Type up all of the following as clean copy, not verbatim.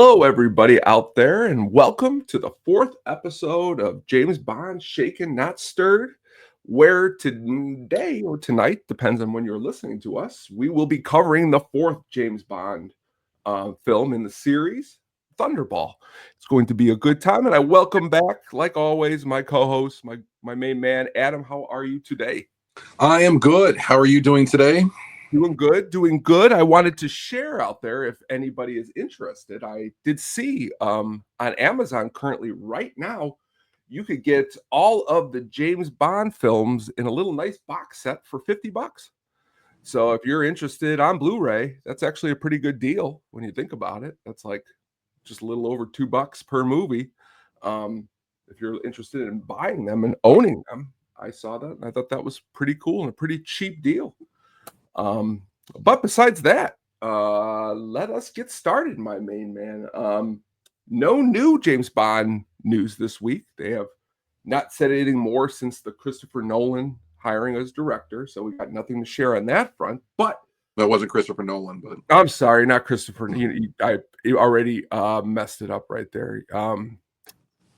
Hello, everybody out there, and welcome to the fourth episode of James Bond Shaken, Not Stirred, where today or tonight, depends on when you're listening to us, we will be covering the fourth James Bond film in the series, Thunderball. It's going to be a good time, and I welcome back, like always, my co-host, my main man, Adam. How are you today? I am good. How are you doing today? Doing good, doing good. I wanted to share out there if anybody is interested. I did see on Amazon currently right now, you could get all of the James Bond films in a little nice box set for $50. So if you're interested on Blu-ray, that's actually a pretty good deal when you think about it. That's like just a little over $2 per movie. If you're interested in buying them and owning them, I saw that and I thought that was pretty cool and a pretty cheap deal. But besides that, let us get started, my main man. No new James Bond news this week. They have not said anything more since the Christopher Nolan hiring as director, so we got nothing to share on that front. But That wasn't Christopher Nolan, but I'm sorry, not Christopher. You already messed it up right there.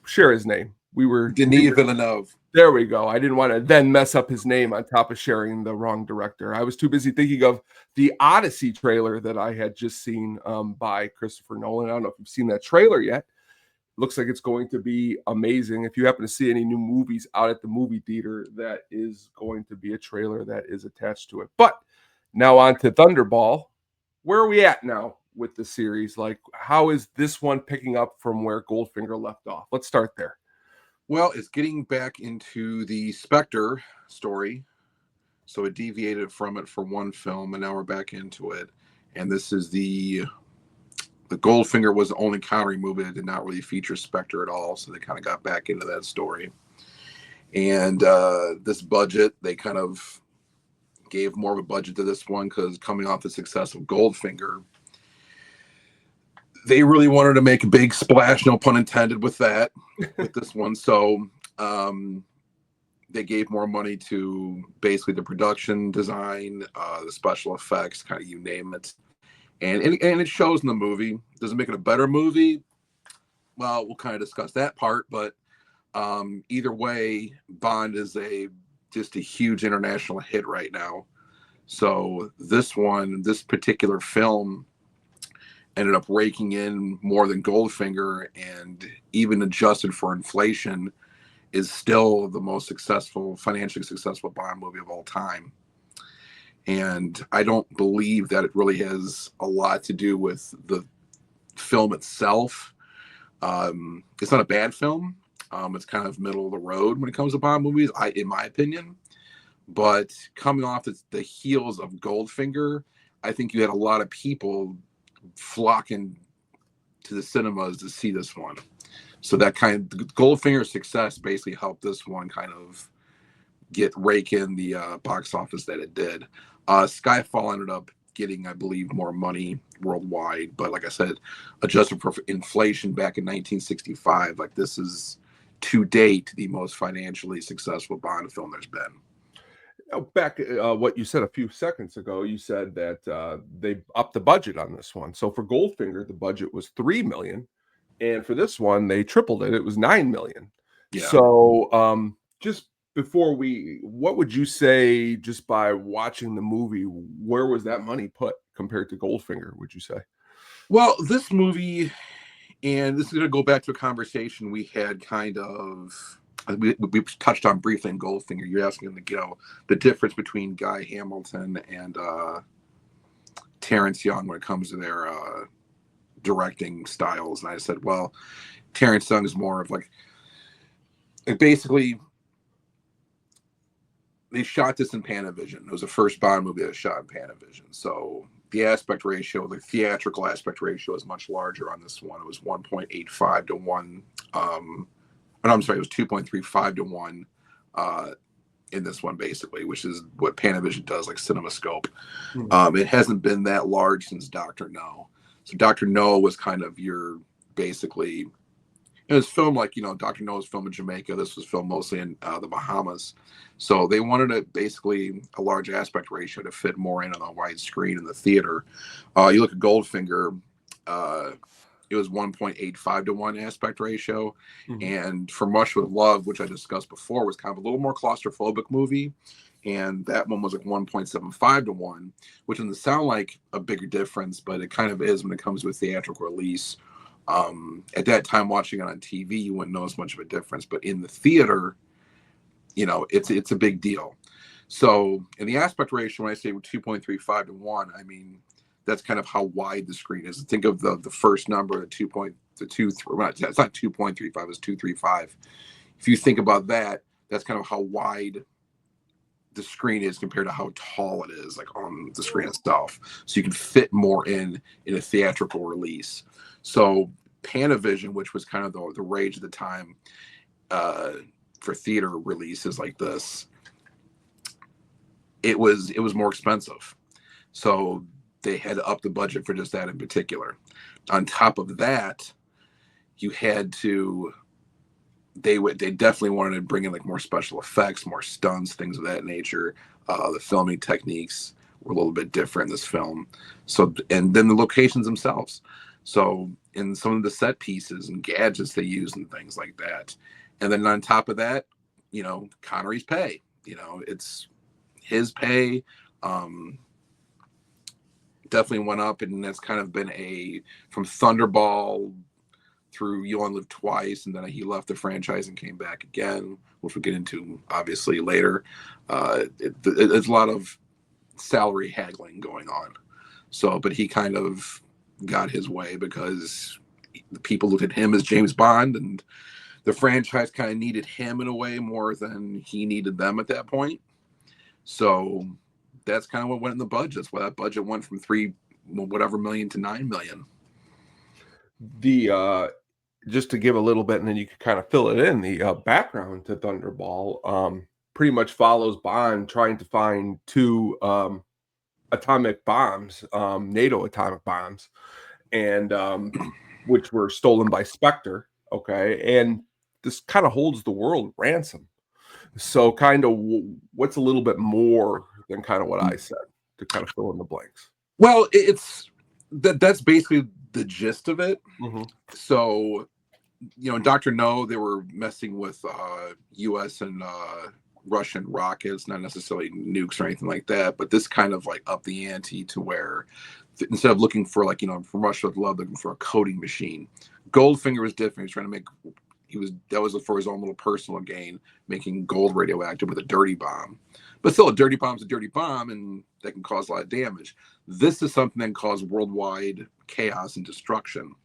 Share his name. Denis Villeneuve. There we go. I didn't want to then mess up his name on top of sharing the wrong director. I was too busy thinking of the Odyssey trailer that I had just seen by Christopher Nolan. I don't know if you've seen that trailer yet. Looks like it's going to be amazing. If you happen to see any new movies out at the movie theater, that is going to be a trailer that is attached to it. But now on to Thunderball. Where are we at now with the series? Like, how is this one picking up from where Goldfinger left off? Let's start there. Well, it's getting back into the Spectre story. So it deviated from it for one film, and now we're back into it. And this is the Goldfinger was the only Connery movie that did not really feature Spectre at all. So they kind of got back into that story. And this budget, they kind of gave more of a budget to this one because coming off the success of Goldfinger, they really wanted to make a big splash, no pun intended, with this one. So they gave more money to basically the production design, the special effects, kind of you name it. And it shows in the movie. Does it make it a better movie? Well, we'll kind of discuss that part. But either way, Bond is just a huge international hit right now. So this particular film ended up raking in more than Goldfinger, and even adjusted for inflation, is still the most financially successful Bond movie of all time. And I don't believe that it really has a lot to do with the film itself. It's not a bad film. It's kind of middle of the road when it comes to Bond movies, in my opinion. But coming off the heels of Goldfinger, I think you had a lot of people flocking to the cinemas to see this one. So that kind of Goldfinger's success basically helped this one kind of rake in the box office that it did. Skyfall ended up getting, I believe, more money worldwide, but like I said, adjusted for inflation back in 1965, like this is to date the most financially successful Bond film there's been. Back what you said a few seconds ago, you said that they upped the budget on this one. So for Goldfinger, the budget was $3 million, and for this one, they tripled it. It was $9 million. Yeah. So just before what would you say, just by watching the movie, where was that money put compared to Goldfinger, would you say? Well, this movie, and this is going to go back to a conversation we had we touched on briefly in Goldfinger. You're asking the difference between Guy Hamilton and Terrence Young when it comes to their directing styles. And I said, well, Terrence Young is more of like basically they shot this in Panavision. It was the first Bond movie that was shot in Panavision. So the aspect ratio, the theatrical aspect ratio, is much larger on this one. It was 1.85 to 1. I'm sorry, it was 2.35 to 1 in this one, basically, which is what Panavision does, like CinemaScope. Mm-hmm. It hasn't been that large since Dr. No. So Dr. No was kind of your basically, it was filmed like, Dr. No was filmed in Jamaica. This was filmed mostly in the Bahamas. So they wanted basically a large aspect ratio to fit more in on a wide screen in the theater. You look at Goldfinger, it was 1.85 to 1 aspect ratio. Mhm. And For Rush with Love, which I discussed before, was kind of a little more claustrophobic movie. And that one was like 1.75 to 1, which doesn't sound like a bigger difference, but it kind of is when it comes to a theatrical release. At that time, watching it on TV, you wouldn't notice much of a difference. But in the theater, it's a big deal. So in the aspect ratio, when I say 2.35 to 1, I mean, that's kind of how wide the screen is. Think of the first number, the 2, it's not 2.35, it's 235. If you think about that, that's kind of how wide the screen is compared to how tall it is, like on the screen itself. So you can fit more in a theatrical release. So Panavision, which was kind of the rage at the time for theater releases like this, it was more expensive. So they had to up the budget for just that in particular. On top of that, you had to they definitely wanted to bring in like more special effects, more stunts, things of that nature. The filming techniques were a little bit different in this film. So, and then the locations themselves. So, in some of the set pieces and gadgets they used and things like that. And then on top of that, Connery's pay. It's his pay. Definitely went up, and that's kind of been from Thunderball through You Only Live Twice, and then he left the franchise and came back again, which we'll get into obviously later. It's a lot of salary haggling going on. So, but he kind of got his way because the people looked at him as James Bond, and the franchise kind of needed him in a way more than he needed them at that point. So that's kind of what went in the budget. That's why that budget went from whatever million to 9 million. The just to give a little bit, and then you can kind of fill it in. The background to Thunderball pretty much follows Bond trying to find two atomic bombs, NATO atomic bombs, and which were stolen by Spectre. Okay, and this kind of holds the world ransom. So, kind of, what's a little bit more than kind of what I said to kind of fill in the blanks? Well, that's basically the gist of it. Mm-hmm. So, Dr. No, they were messing with U.S. and Russian rockets, not necessarily nukes or anything like that, but this kind of like upped the ante to where instead of looking for from Russia with Love, looking for a coding machine. Goldfinger was different. He was trying to make that was for his own little personal gain, making gold radioactive with a dirty bomb. But still, a dirty bomb's a dirty bomb, and that can cause a lot of damage. This is something that can cause worldwide chaos and destruction.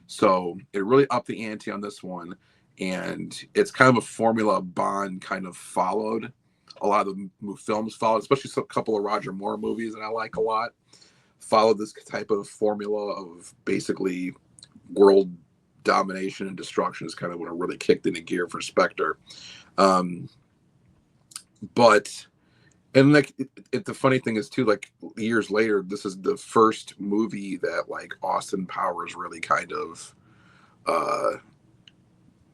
So it really upped the ante on this one, and it's kind of a formula Bond kind of followed. A lot of the films followed, especially a couple of Roger Moore movies that I like a lot, followed this type of formula of basically world domination and destruction is kind of when it really kicked into gear for Spectre. But the funny thing is too, like years later, this is the first movie that like Austin Powers really kind of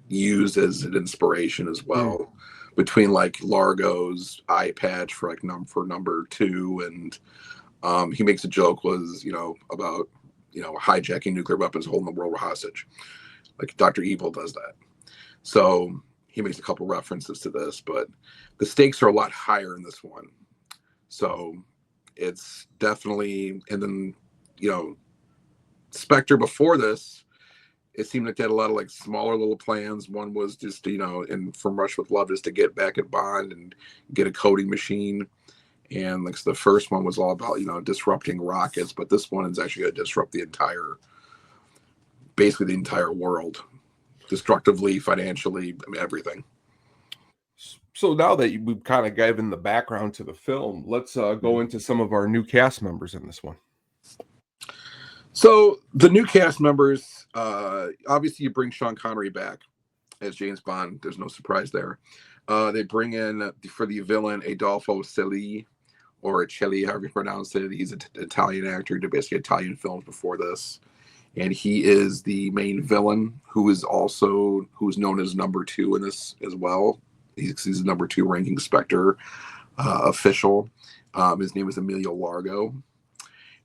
used as an inspiration as well. Between like Largo's eye patch for number 2, and he makes a joke about hijacking nuclear weapons, holding the world hostage. Like Dr. Evil does that. So he makes a couple references to this, but the stakes are a lot higher in this one. So it's definitely, and then, Spectre before this, it seemed like they had a lot of like smaller little plans. One was just, and From Rush with Love is to get back at Bond and get a coding machine. And like the first one was all about, disrupting rockets, but this one is actually going to disrupt basically the entire world, destructively, financially, everything. So now that we've kind of given the background to the film, let's go into some of our new cast members in this one. So the new cast members, obviously you bring Sean Connery back as James Bond. There's no surprise there. They bring in, for the villain, Adolfo Celi, or Celli, however you pronounce it. He's an Italian actor, did basically Italian films before this. And he is the main villain, who's known as number 2 in this as well. He's the number 2 ranking Spectre official. His name is Emilio Largo.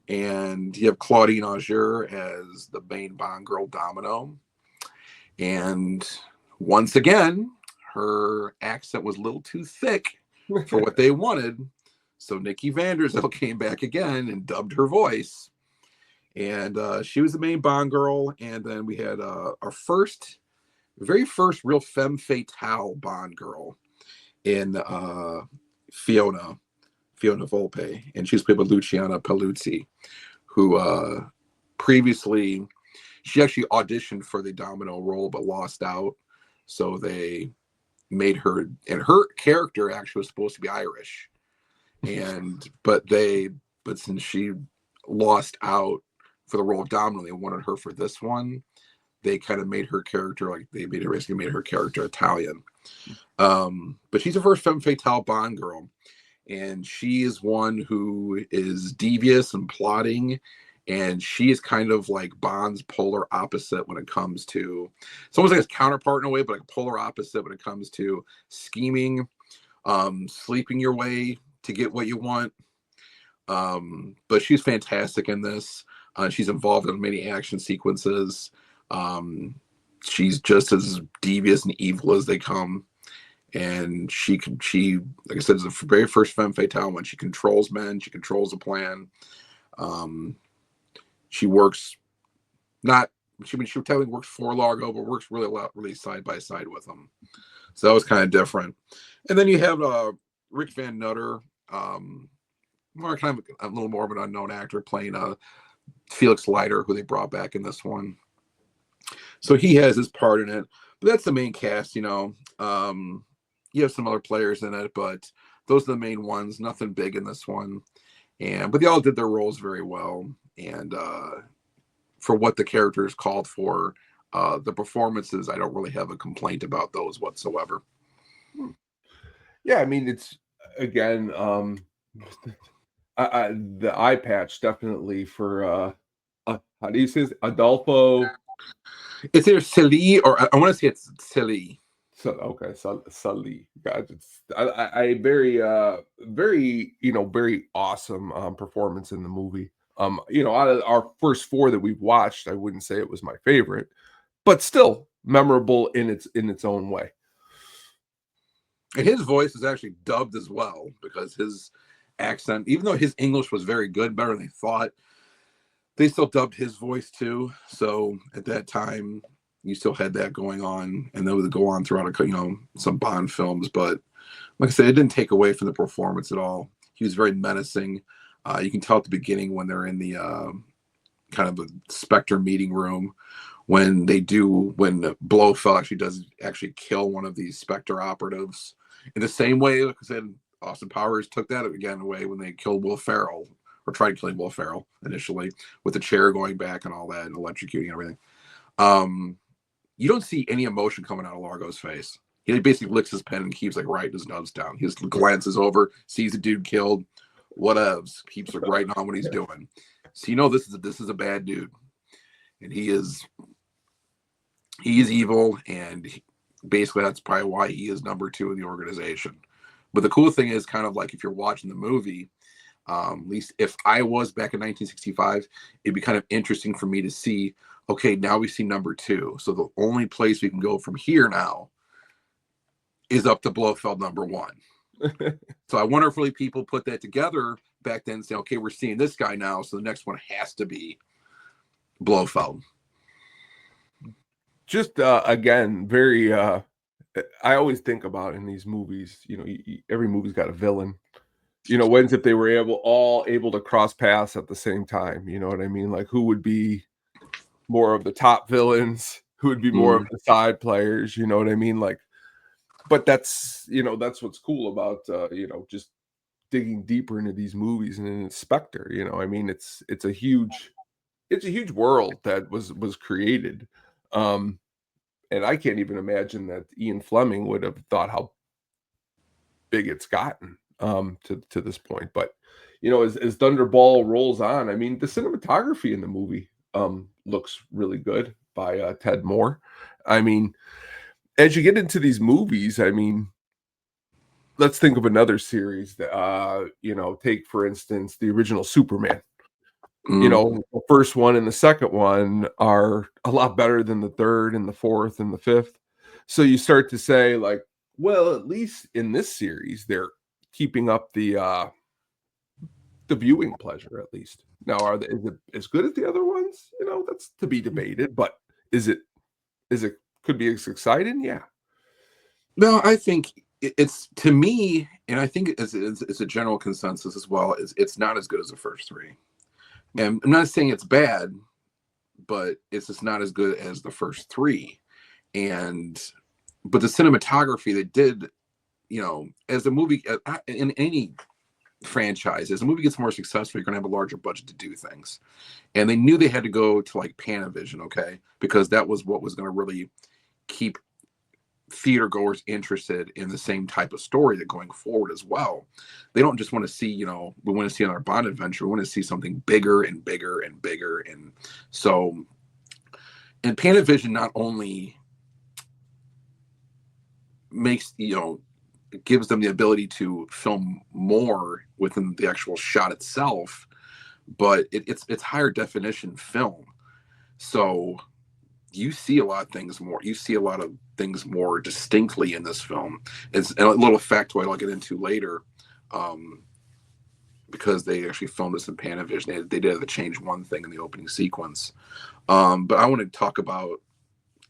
and you have Claudine Auger as the main Bond girl, Domino. And once again, her accent was a little too thick for what they wanted. So Nikki Vanderzell came back again and dubbed her voice. And she was the main Bond girl. And then we had our very first real femme fatale Bond girl in Fiona Volpe. And she was played by Luciana Paluzzi, who previously, she actually auditioned for the Domino role but lost out. So they made her, and her character actually was supposed to be Irish. But since she lost out for the role of Domino, they wanted her for this one. They kind of made her character, like they basically made her character Italian. But she's the first femme fatale Bond girl. And she is one who is devious and plotting. And she is kind of like Bond's polar opposite when it comes to, it's almost like his counterpart in a way, but like polar opposite when it comes to scheming, sleeping your way to get what you want. But she's fantastic in this. She's involved in many action sequences. She's just as devious and evil as they come. And she, like I said, is the very first femme fatale when she controls men, she controls a plan. She works she technically works for Largo, but works really side by side with them. So that was kind of different. And then you have Rick Van Nutter, more kind of a little more of an unknown actor playing Felix Leiter, who they brought back in this one. So he has his part in it, but that's the main cast. You have some other players in it, but those are the main ones. Nothing big in this one, but they all did their roles very well. And for what the characters called for, the performances, I don't really have a complaint about those whatsoever. Yeah, I mean, it's again, the eye patch definitely for how do you say this? Adolfo? It's either Silly or I want to say it's Silly. So okay, Sully, guys, it's I very very very awesome performance in the movie. Out of our first four that we've watched, I wouldn't say it was my favorite, but still memorable in its own way. And his voice is actually dubbed as well because his accent, even though his English was very good, better than they thought, they still dubbed his voice too. So at that time, you still had that going on, and that would go on throughout some Bond films. But like I said, it didn't take away from the performance at all. He was very menacing. You can tell at the beginning when they're in the kind of a Spectre meeting room when Blofeld does kill one of these Spectre operatives in the same way. Like I said, Austin Powers took that again away when they killed Will Ferrell, or tried killing Will Ferrell initially, with the chair going back and all that and electrocuting everything. You don't see any emotion coming out of Largo's face. He basically licks his pen and keeps writing his notes down. He just glances over, sees the dude killed, whatevs, keeps writing on what he's doing. So this is a bad dude, and he is evil, and basically that's probably why he is number 2 in the organization. But the cool thing is, kind of like if you're watching the movie, at least if I was back in 1965, it'd be kind of interesting for me to see, okay, now we see number 2. So the only place we can go from here now is up to Blofeld number 1. So I wonder if really people put that together back then and say, okay, we're seeing this guy now, so the next one has to be Blofeld. Just again, very I always think about in these movies, every movie's got a villain. When's if they were all able to cross paths at the same time, you know what I mean? Like, who would be more of the top villains, who would be more of the side players, you know what I mean? Like, but that's what's cool about just digging deeper into these movies and in Spectre. I mean, it's a huge world that was created. And I can't even imagine that Ian Fleming would have thought how big it's gotten to this point. But as Thunderball rolls on, I mean, the cinematography in the movie looks really good by Ted Moore. I mean, as you get into these movies, I mean, let's think of another series that take, for instance, the original Superman. Mm. The first one and the second one are a lot better than the third and the fourth and the fifth. So you start to say, like, well, at least in this series, they're keeping up the viewing pleasure, at least. Now, is it as good as the other ones? That's to be debated, but is it could be as exciting? Yeah. No, I think it's, to me, and I think it's a general consensus as well, is it's not as good as the first three. And I'm not saying it's bad, but it's just not as good as the first three. And but the cinematography they did, as the movie, in any franchise, as the movie gets more successful, you're going to have a larger budget to do things. And they knew they had to go to like Panavision, okay, because that was what was going to really keep theater goers interested in the same type of story that going forward as well. They don't just want to see, we want to see another Bond adventure. We want to see something bigger and bigger and bigger. And so, and Panavision not only makes, gives them the ability to film more within the actual shot itself, but it's higher definition film. So you see a lot of things more. You see a lot of things more distinctly in this film. It's a little factoid I'll get into later, because they actually filmed this in Panavision. They did have to change one thing in the opening sequence. But I want to talk about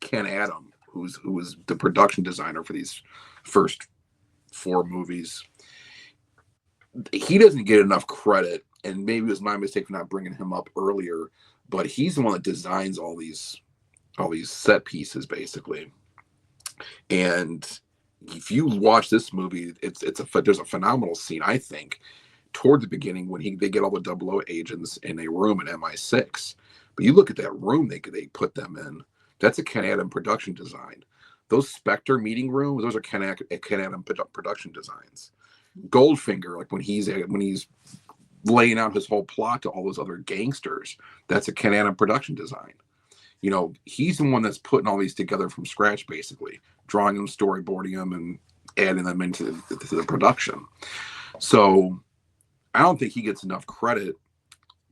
Ken Adam, who was the production designer for these first four movies. He doesn't get enough credit, and maybe it was my mistake for not bringing him up earlier, but he's the one that designs all these set pieces basically. And if you watch this movie, there's a phenomenal scene, I think, toward the beginning when they get all the 00 agents in a room in MI6. But you look at that room they put them in. That's a Ken Adam production design. Those Spectre meeting rooms, those are Ken Adam production designs. Goldfinger, like when he's laying out his whole plot to all those other gangsters, that's a Ken Adam production design. He's the one that's putting all these together from scratch, basically, drawing them, storyboarding them, and adding them into the production. So I don't think he gets enough credit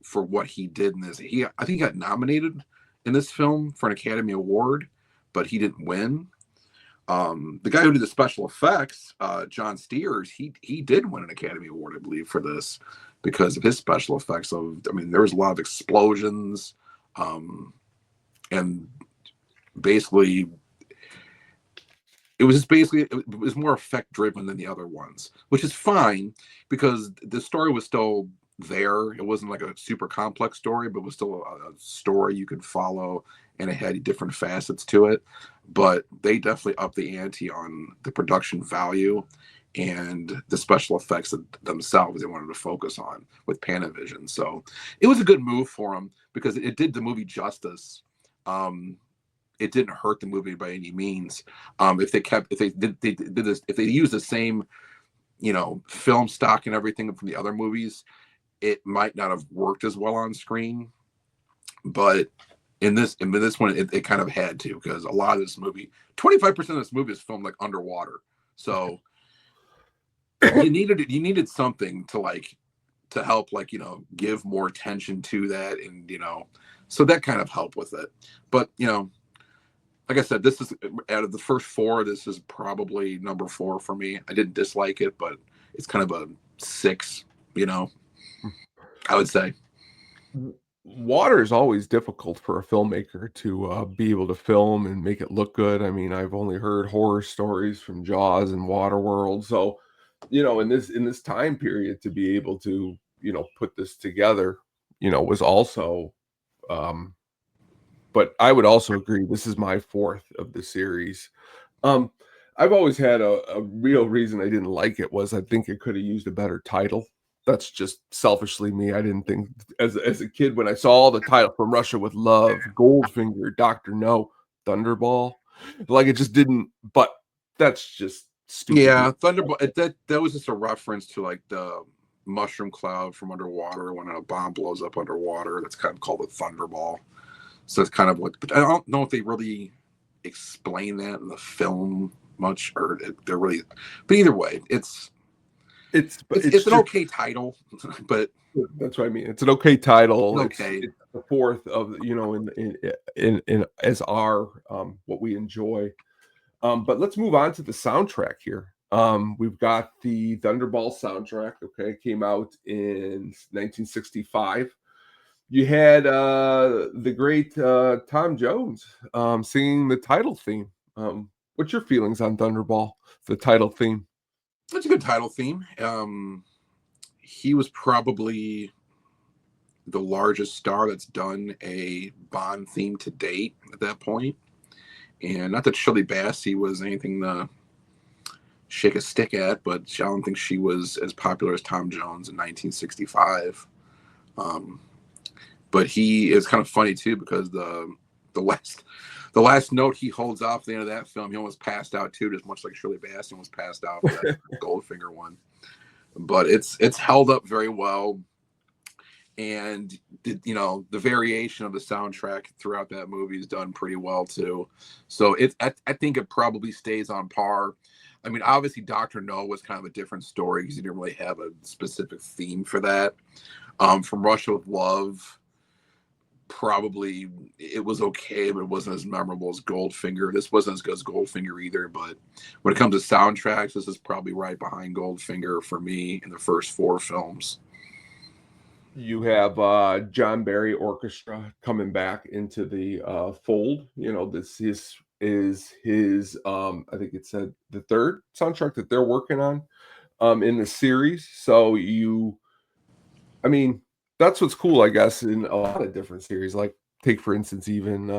for what he did in this. I think he got nominated in this film for an Academy Award, but he didn't win. The guy who did the special effects, John Steers, he did win an Academy Award, I believe, for this because of his special effects. There was a lot of explosions, and basically it was more effect driven than the other ones, which is fine because the story was still there. It wasn't like a super complex story, but it was still a story you could follow, and it had different facets to it. But they definitely upped the ante on the production value and the special effects themselves they wanted to focus on with Panavision. So it was a good move for them because it did the movie justice. It didn't hurt the movie by any means. If they used the same, film stock and everything from the other movies, it might not have worked as well on screen. But in this one, it kind of had to, because a lot of this movie, 25% of this movie is filmed like underwater. So you needed something to help, give more attention to that, and so that kind of helped with it. But like I said, this is, out of the first four, this is probably number 4 for me. I didn't dislike it, but it's kind of a 6, I would say. Water is always difficult for a filmmaker to be able to film and make it look good. I mean, I've only heard horror stories from Jaws and Waterworld. So, in this time period, to be able to, put this together, was also, but I would also agree, this is my 4th of the series. I've always had a real reason I didn't like it was I think it could have used a better title. That's just selfishly me. I didn't think as a kid when I saw all the title From Russia with Love, Goldfinger, Dr. No, Thunderball, like it just didn't. But that's just stupid. Yeah, Thunderball. That was just a reference to like the mushroom cloud from underwater when a bomb blows up underwater. That's kind of called a Thunderball. So it's kind of what. But I don't know if they really explain that in the film much, or they're really. But either way, it's It's an just okay title, but that's what I mean. It's an okay title. okay. It's the fourth of in as our what we enjoy. But let's move on to the soundtrack here. We've got the Thunderball soundtrack. Okay, it came out in 1965. You had the great Tom Jones singing the title theme. What's your feelings on Thunderball, the title theme? That's a good title theme. He was probably the largest star that's done a Bond theme to date at that point. And not that Shirley Bassey was anything to shake a stick at, but I don't think she was as popular as Tom Jones in 1965. But he is kind of funny too, because the last note he holds off at the end of that film, he almost passed out too, just much like Shirley Bassey was passed out for that Goldfinger one. But it's held up very well. And the variation of the soundtrack throughout that movie is done pretty well too. So I think it probably stays on par. I mean, obviously Dr. No was kind of a different story because he didn't really have a specific theme for that. From Russia with Love, probably it was okay, but it wasn't as memorable as Goldfinger. This wasn't as good as Goldfinger either, but when it comes to soundtracks, this is probably right behind Goldfinger for me in the first four films. You have John Barry Orchestra coming back into the fold. This is his I think it said the third soundtrack that they're working on in the series. So I mean, that's what's cool, I guess, in a lot of different series. Like take for instance, even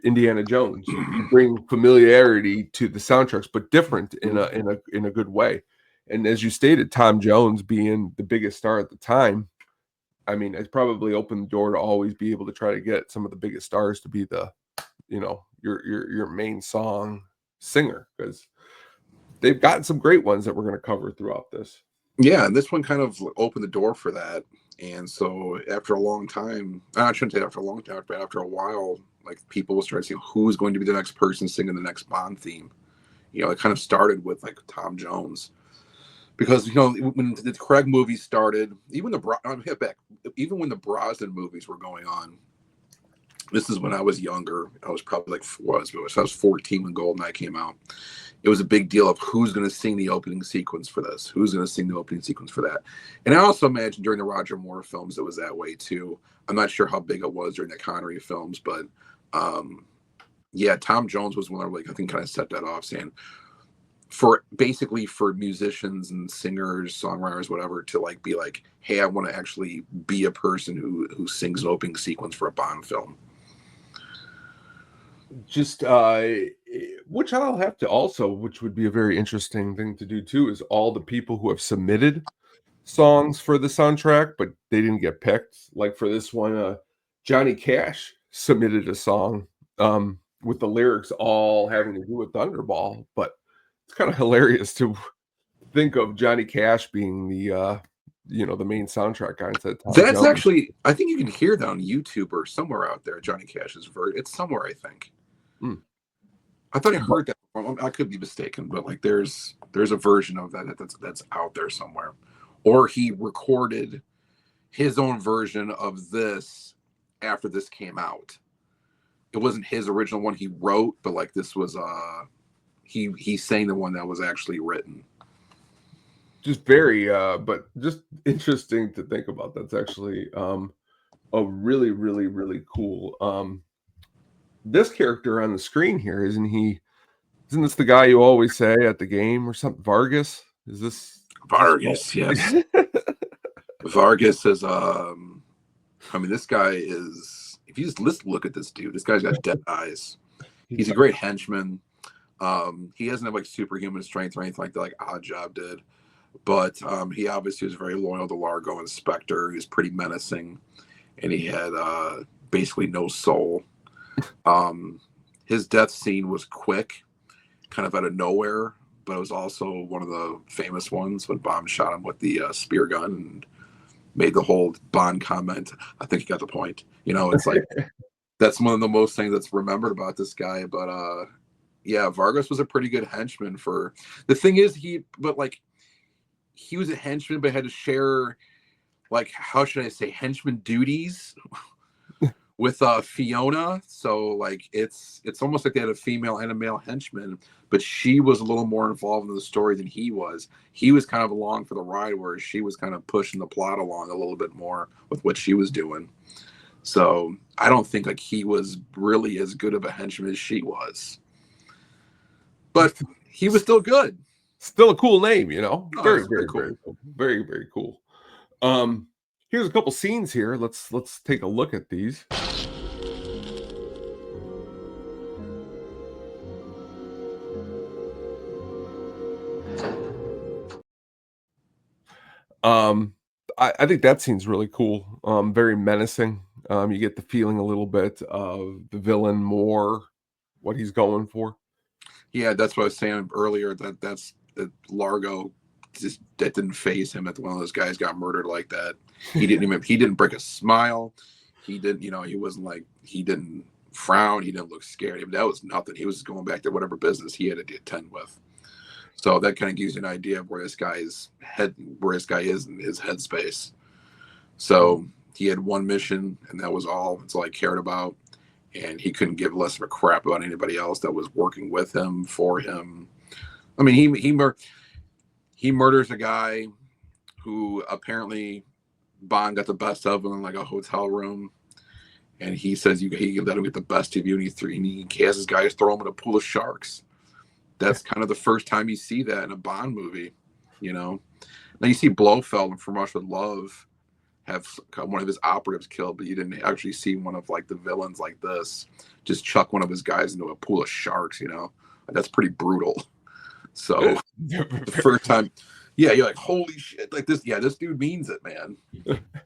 Indiana Jones. You bring familiarity to the soundtracks, but different in a good way. And as you stated, Tom Jones being the biggest star at the time, I mean, it's probably opened the door to always be able to try to get some of the biggest stars to be the, your main song singer, because they've gotten some great ones that we're going to cover throughout this. Yeah, and this one kind of opened the door for that. And so after a long time, I shouldn't say after a long time, but after a while, like people will start seeing who's going to be the next person singing the next Bond theme. It kind of started with like Tom Jones. Because when the Craig movies started, even when the Brosnan movies were going on, this is when I was younger. I was probably I was 14 when Goldeneye came out. It was a big deal of who's going to sing the opening sequence for this, who's going to sing the opening sequence for that. And I also imagine during the Roger Moore films it was that way too. I'm not sure how big it was during the Connery films, but yeah, Tom Jones was one that I think kind of set that off, saying, for musicians and singers, songwriters, whatever, to be like, hey, I want to actually be a person who sings an opening sequence for a Bond film. Just which I'll have to also, which would be a very interesting thing to do too, is all the people who have submitted songs for the soundtrack, but they didn't get picked. Like for this one, Johnny Cash submitted a song with the lyrics all having to do with Thunderball, but it's kind of hilarious to think of Johnny Cash being the the main soundtrack guy instead of Tom That's Jones. actually, I think you can hear that on YouTube or somewhere out there. Johnny Cash's version. It's somewhere, I think. I thought I heard that. I could be mistaken, but there's a version of that's out there somewhere, or he recorded his own version of this after this came out. It wasn't his original one he wrote, but this was he sang the one that was actually written. Just very but just interesting to think about. That's actually a really, really, really cool this character on the screen here, isn't this the guy you always say at the game or something? Vargas? Is this Vargas? Yes. Vargas is I mean, this guy is, if you just look at this dude, this guy's got dead eyes. He's a great henchman. He doesn't have superhuman strength or anything like that, like Oddjob did. But he obviously was very loyal to Largo and Spectre. He was pretty menacing, and he had basically no soul. His death scene was quick, kind of out of nowhere, but it was also one of the famous ones when Bond shot him with the spear gun and made the whole Bond comment. I think he got the point. It's that's one of the most things that's remembered about this guy. But yeah, Vargas was a pretty good henchman. For the thing is, he was a henchman, but had to share, like, how should I say, henchman duties with Fiona. So like it's almost like they had a female and a male henchman, but she was a little more involved in the story than he was. He was kind of along for the ride, whereas she was kind of pushing the plot along a little bit more with what she was doing. So I don't think like he was really as good of a henchman as she was, but he was still good. Still a cool name, you know. Oh, Very, that's very very, cool. very cool. Very, very cool. Um, Here's a couple scenes here. Let's take a look at these. Um, I think that scene's really cool. Very menacing. You get the feeling a little bit of the villain more, what he's going for. Yeah, that's what I was saying earlier. That Largo just that didn't phase him. That one of those guys got murdered like that. He didn't break a smile. He didn't, he wasn't like, he didn't frown. He didn't look scared. That was nothing. He was going back to whatever business he had to attend with. So that kind of gives you an idea of where this guy is in his headspace. So he had one mission, and that was all. That's all he cared about. And he couldn't give less of a crap about anybody else that was working with him, for him. I mean, he murders a guy who apparently Bond got the best of him in like a hotel room, and he says he let him get the best of you, and he has his guys throw him in a pool of sharks. That's kind of the first time you see that in a Bond movie, you know. Now you see Blofeld from Rush with Love have one of his operatives killed, but you didn't actually see one of like the villains like this just chuck one of his guys into a pool of sharks, you know. That's pretty brutal. So the first time, yeah, you're like, holy shit, like this, yeah, this dude means it, man.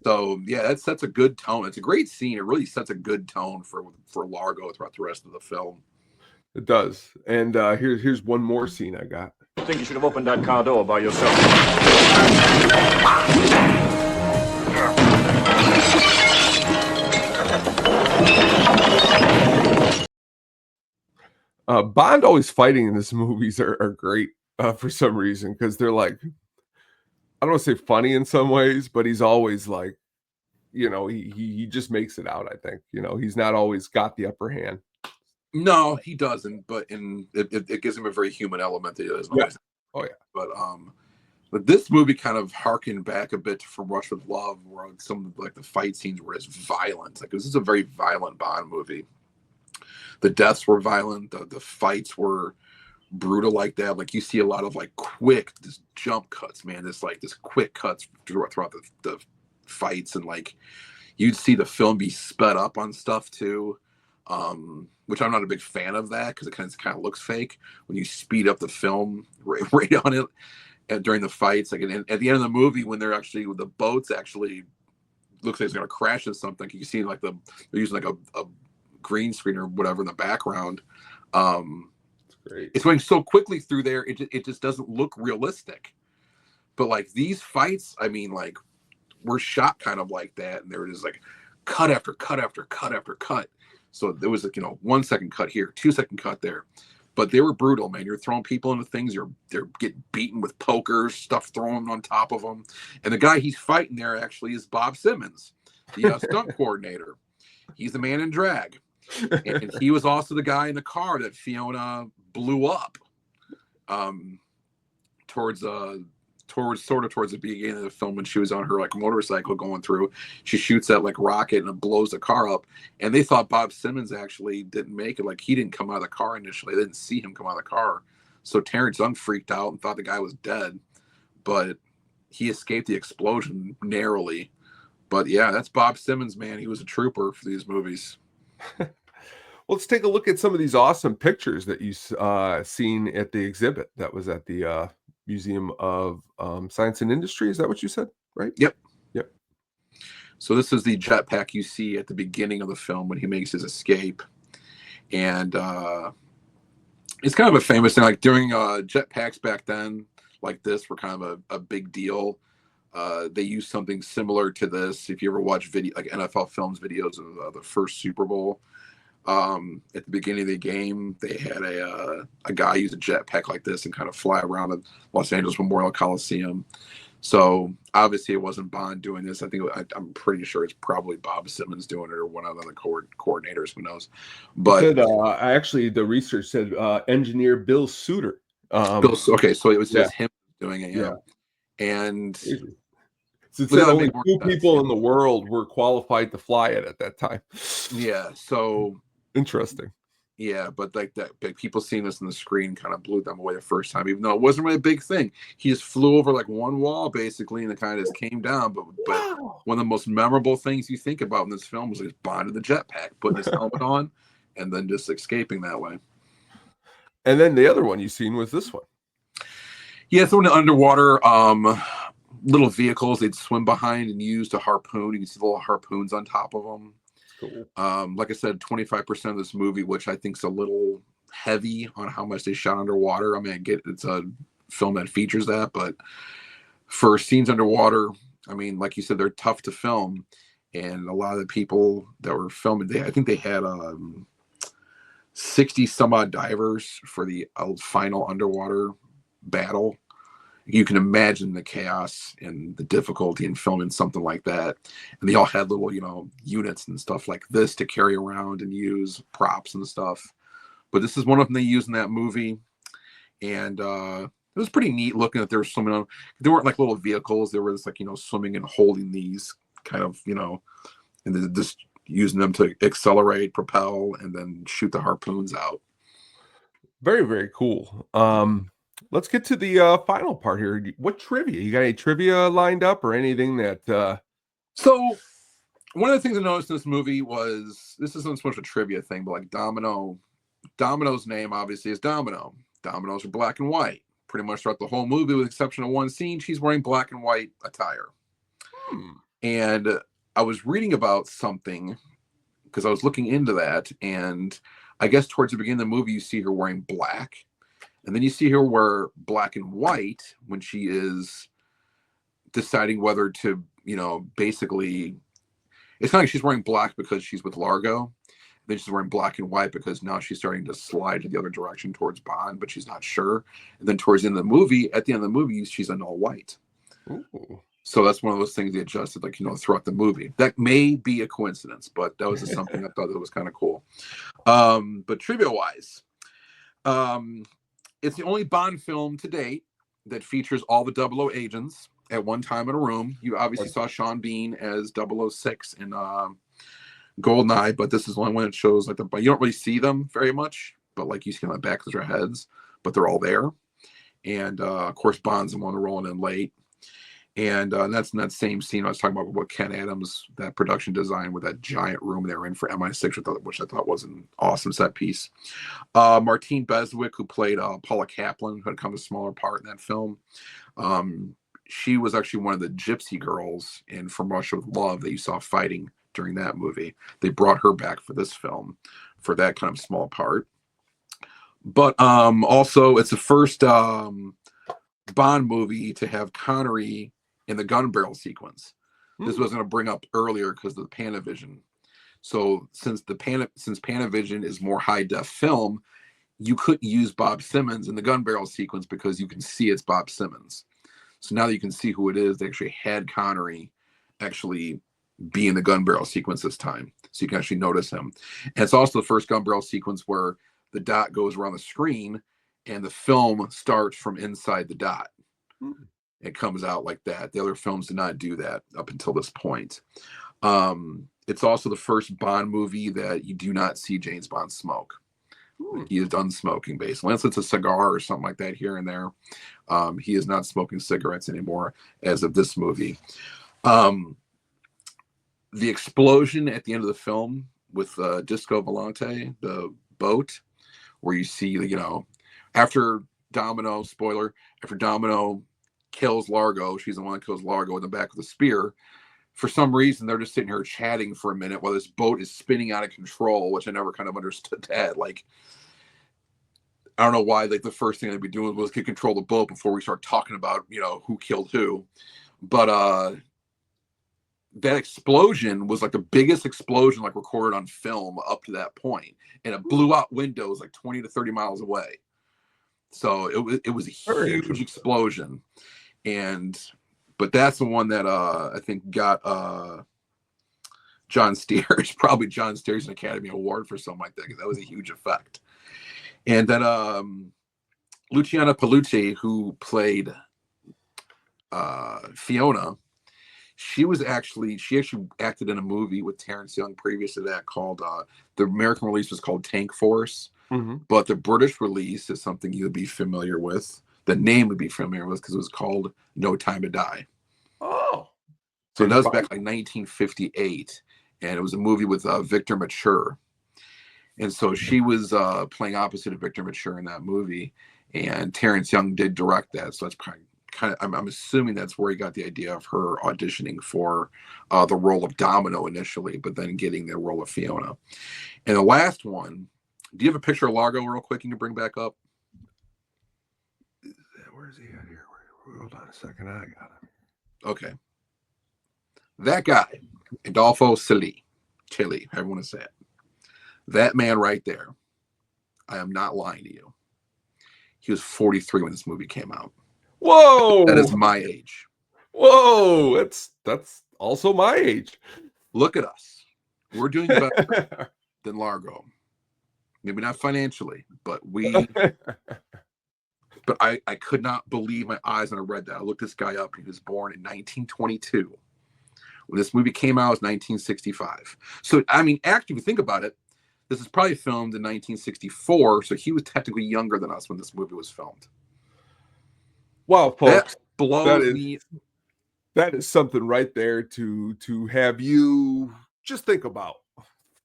So yeah, that sets a good tone. It's a great scene. It really sets a good tone for Largo throughout the rest of the film. It does. And here's one more scene I got. I think you should have opened that car door by yourself. Bond always fighting in his movies are great for some reason, because they're like, I don't want to say funny in some ways, but he's always like, he just makes it out. I think he's not always got the upper hand. No, he doesn't. But it gives him a very human element that he doesn't always. Oh yeah. But this movie kind of harkened back a bit from Rush with Love, where some of like the fight scenes were as violent. Like this is a very violent Bond movie. The deaths were violent. The fights were brutal like that. Like you see a lot of like quick just jump cuts, man. This quick cuts throughout the fights, and like you'd see the film be sped up on stuff too. Which I'm not a big fan of that, because it kind of looks fake when you speed up the film right on it. And during the fights, like at the end of the movie, when the boats actually looks like it's going to crash into something, you see like they're using like a green screen or whatever in the background. Great. It's going so quickly through there, it just doesn't look realistic. But like these fights, I mean, like were shot kind of like that, and they were just like cut after cut after cut after cut. So there was like 1 second cut here, 2 second cut there, but they were brutal, man. You're throwing people into things. They're getting beaten with pokers, stuff thrown on top of them, and the guy he's fighting there actually is Bob Simmons, the stunt coordinator. He's the man in drag, and he was also the guy in the car that Fiona blew up. Towards the beginning of the film, when she was on her like motorcycle going through, she shoots that like rocket and it blows the car up. And they thought Bob Simmons actually didn't make it. Like he didn't come out of the car initially. They didn't see him come out of the car. So Terrence Young freaked out and thought the guy was dead, but he escaped the explosion narrowly. But yeah, that's Bob Simmons, man. He was a trooper for these movies. Let's take a look at some of these awesome pictures that you seen at the exhibit that was at the Museum of Science and Industry. Is that what you said? Right? Yep. Yep. So this is the jetpack you see at the beginning of the film when he makes his escape. And it's kind of a famous thing. Like during jetpacks back then, like this, were kind of a big deal. They used something similar to this. If you ever watch like NFL Films videos of the first Super Bowl, At the beginning of the game, they had a guy use a jetpack like this and kind of fly around the Los Angeles Memorial Coliseum. So obviously it wasn't Bond doing this. I'm pretty sure it's probably Bob Simmons doing it or one of the other coordinators. Who knows? It But said, actually, the research said engineer Bill Suter. okay, so it was Yeah, just him doing it, yeah. And So it but said that would only make more two sense, people in the world were qualified to fly it at that time. yeah. So Interesting. yeah, but like that, like, people seeing this on the screen kind of blew them away the first time, even though it wasn't really a big thing. He just flew over like one wall basically, and it kind of just came down. But Wow. one of the most memorable things you think about in this film was like Bond in the jetpack, putting his helmet on, and then just escaping that way. And then the other one you seen was this one. Yeah, throwing the underwater little vehicles they'd swim behind and use to harpoon. You can see the little harpoons on top of them. Cool. Like I said, 25% of this movie, which I think is a little heavy on how much they shot underwater. I mean, I get it's a film that features that, but for scenes underwater, I mean, like you said, they're tough to film, and a lot of the people that were filming, I think they had 60 some odd divers for the final underwater battle. You can imagine the chaos and the difficulty in filming something like that. And they all had little, units and stuff like this to carry around and use props and stuff. But this is one of them they used in that movie. And it was pretty neat looking at they were swimming on. They weren't like little vehicles. They were just like, swimming and holding these kind of, and then just using them to accelerate, propel, and then shoot the harpoons out. Very, very cool. Let's get to the final part here. What trivia? You got any trivia lined up or anything that So one of the things I noticed in this movie was, this isn't so much a trivia thing, but like Domino's name obviously is Domino. Dominoes are black and white. Pretty much throughout the whole movie, with the exception of one scene, she's wearing black and white attire. And I was reading about something because I was looking into that, and I guess towards the beginning of the movie, you see her wearing black. And then you see her wear black and white when she is deciding whether to, basically, it's not like she's wearing black because she's with Largo. Then she's wearing black and white because now she's starting to slide to the other direction towards Bond, but she's not sure. And then towards the end of the movie, at the end of the movie, she's in all white. Ooh. So that's one of those things they adjusted, like, throughout the movie. That may be a coincidence, but that was just something I thought that was kind of cool. But trivia-wise, it's the only Bond film to date that features all the 00 agents at one time in a room. You obviously saw Sean Bean as 006 in Goldeneye, but this is the only one that shows like you don't really see them very much, but like you see on the back of their heads, but they're all there. And of course, Bond's the one rolling in late. And that's in that same scene I was talking about with Ken Adams, that production design with that giant room they were in for MI6, which I thought was an awesome set piece. Martine Beswick, who played Paula Kaplan, who had come a smaller part in that film. She was actually one of the gypsy girls in From Russia with Love that you saw fighting during that movie. They brought her back for this film for that kind of small part. But also, it's the first Bond movie to have Connery in the gun barrel sequence. This was going to bring up earlier because of the Panavision. So since Panavision is more high def film, you couldn't use Bob Simmons in the gun barrel sequence because you can see it's Bob Simmons. So now that you can see who it is, they actually had Connery actually be in the gun barrel sequence this time. So you can actually notice him. And it's also the first gun barrel sequence where the dot goes around the screen and the film starts from inside the dot. It comes out like that. The other films did not do that up until this point. It's also the first Bond movie that you do not see James Bond smoke. He is done smoking, basically. Unless it's a cigar or something like that here and there. He is not smoking cigarettes anymore as of this movie. The explosion at the end of the film with Disco Volante, the boat, where you see, after Domino, spoiler, after Domino kills Largo, she's the one that kills Largo in the back of the spear. For some reason, they're just sitting here chatting for a minute while this boat is spinning out of control, which I never kind of understood that. Like, I don't know why, like, the first thing they'd be doing was get control of the boat before we start talking about, who killed who. But that explosion was like the biggest explosion like recorded on film up to that point, and it blew out windows like 20 to 30 miles away. So it was a huge explosion, but that's the one that I think got John Steers, probably John Steers, an Academy Award for something like that, because that was a huge effect. And then Luciana Palucci, who played Fiona, she actually acted in a movie with Terrence Young previous to that called the American release was called Tank Force, but the British release is something you'd be familiar with. The name would be familiar with because it was called No Time to Die. Oh, so that was back like 1958, and it was a movie with Victor Mature, and so she was playing opposite of Victor Mature in that movie, and Terrence Young did direct that. So that's probably I'm assuming that's where he got the idea of her auditioning for the role of Domino initially, but then getting the role of Fiona. And the last one, do you have a picture of Largo real quick you can bring back up? Where is he at here? Hold on a second. I got him. Okay. That guy, Adolfo Chili, however you want to say it. That man right there, I am not lying to you. He was 43 when this movie came out. Whoa, that is my age. Whoa, that's also my age. Look at us. We're doing better than Largo. Maybe not financially, but but I could not believe my eyes when I read that. I looked this guy up. He was born in 1922. When this movie came out, it was 1965. So, I mean, actually, if you think about it, this is probably filmed in 1964. So he was technically younger than us when this movie was filmed. Wow, folks, that blows me. That is something right there to have you just think about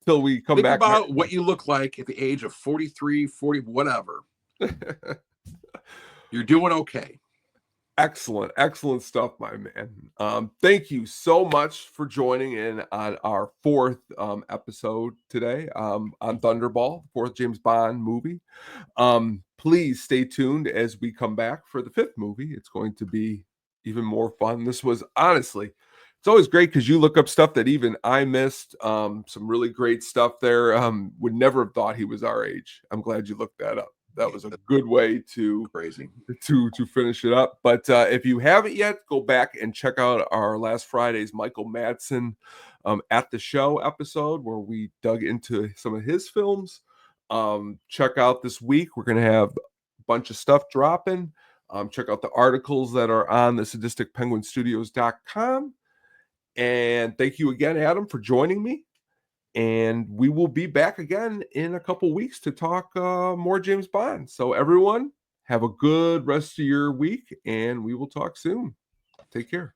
till we come back. Think about what you look like at the age of 43, 40, whatever. You're doing okay. Excellent stuff, my man. Thank you so much for joining in on our fourth episode today on Thunderball, fourth James Bond movie. Please stay tuned as we come back for the fifth movie. It's going to be even more fun. This was honestly, it's always great because you look up stuff that even I missed. Some really great stuff there. Would never have thought he was our age. I'm glad you looked that up. That was a good way to finish it up. But if you haven't yet, go back and check out our last Friday's Michael Madsen at the show episode where we dug into some of his films. Check out this week. We're going to have a bunch of stuff dropping. Check out the articles that are on the sadisticpenguinstudios.com. And thank you again, Adam, for joining me. And we will be back again in a couple weeks to talk more James Bond. So everyone, have a good rest of your week, and we will talk soon. Take care.